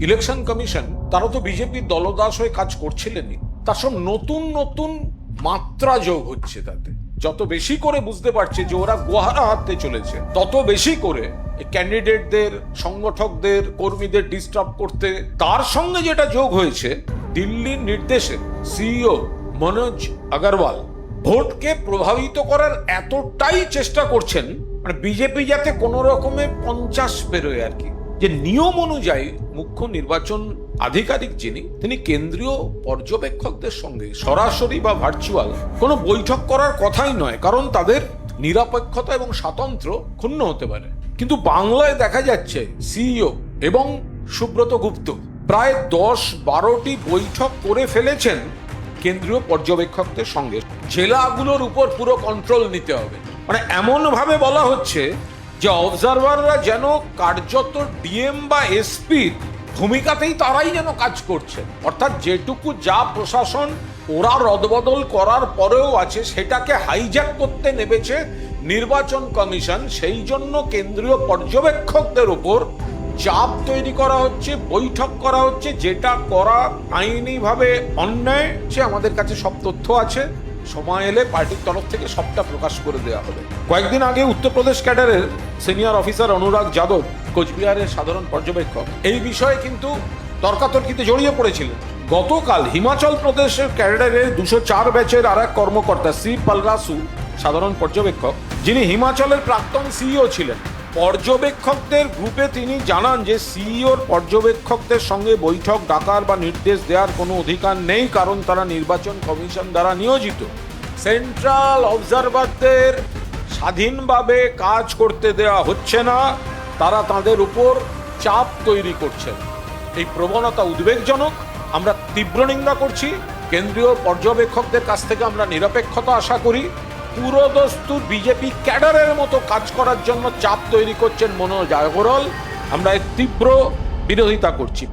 Election commission তারা তো বিজেপির দলদাস হয়ে কাজ করছিলেনই, তার সব নতুন নতুন মাত্রা যোগ হচ্ছে তাতে। যত বেশি করে বুঝতে পারছে যে ওরা গোহারা হাতে চলেছে, তত বেশি করে ক্যান্ডিডেটদের, সংগঠকদের, কর্মীদের ডিস্টার্ব করতে। তার সঙ্গে যেটা যোগ হয়েছে, দিল্লির নির্দেশে সিইও মনোজ আগরওয়াল ভোটকে প্রভাবিত করার এতটাই চেষ্টা করছেন, মানে বিজেপি যাতে কোন রকমে 50 পেরোয় আর কি। যে নিয়ম অনুযায়ী মুখ্য নির্বাচন আধিকারিক যিনি, তিনি কেন্দ্রীয় পর্যবেক্ষকদের সঙ্গে সরাসরি বা ভার্চুয়াল কোনো বৈঠক করার কথাই নয়, কারণ তাদের নিরপেক্ষতা এবং স্বাতন্ত্র্য ক্ষুণ্ণ হতে পারে। কিন্তু বাংলায় দেখা যাচ্ছে সিইও এবং সুব্রত গুপ্ত প্রায় 10-12টি বৈঠক করে ফেলেছেন কেন্দ্রীয় পর্যবেক্ষকদের সঙ্গে। জেলাগুলোর উপর পুরো কন্ট্রোল নিতে হবে, মানে এমন ভাবে বলা হচ্ছে যে অবজারভাররা যেন কার্যত ডিএম বা এসপির ভূমিকাতেই তারাই যেন কাজ করছে। অর্থাৎ যেটুকু যা প্রশাসন ওরা রদবদল করার পরেও আছে, সেটাকে হাইজ্যাক করতে নেমেছে নির্বাচন কমিশন। সেই জন্য কেন্দ্রীয় পর্যবেক্ষকদের উপর চাপ তৈরি করা হচ্ছে, বৈঠক করা হচ্ছে, যেটা করা আইনিভাবে অন্যায়। সে আমাদের কাছে সব তথ্য আছে, সময় এলে পার্টির তরফ থেকে সবটা প্রকাশ করে দেওয়া হবে। কয়েকদিন আগে উত্তরপ্রদেশ ক্যাডারের সিনিয়র অফিসার অনুরাগ যাদব, কোচবিহারের সাধারণ পর্যবেক্ষক, এই বিষয়ে কিন্তু তর্কাতর্কিতে জড়িয়ে পড়েছিলেন। গতকাল হিমাচল প্রদেশের ক্যাডারের 204 ব্যাচের আর এক কর্মকর্তা সি পালরাসু, সাধারণ পর্যবেক্ষক, যিনি হিমাচলের প্রাক্তন সিইও ছিলেন, পর্যবেক্ষকদের গ্রুপে তিনি জানান যে সিইওর পর্যবেক্ষকদের সঙ্গে বৈঠক ডাকার বা নির্দেশ দেওয়ার কোনো অধিকার নেই, কারণ তারা নির্বাচন কমিশন দ্বারা নিয়োজিত। সেন্ট্রাল অবজারভারদের স্বাধীনভাবে কাজ করতে দেওয়া হচ্ছে না, তারা তাদের উপর চাপ তৈরি করছেন। এই প্রবণতা উদ্বেগজনক, আমরা তীব্র নিন্দা করছি। কেন্দ্রীয় পর্যবেক্ষকদের কাছ থেকে আমরা নিরপেক্ষতা আশা করি। পুরোদস্তুর বিজেপি ক্যাডারের মতো কাজ করার জন্য চাপ তৈরি করছেন মনোজ আগরওয়াল, আমরা এর তীব্র বিরোধিতা করছি।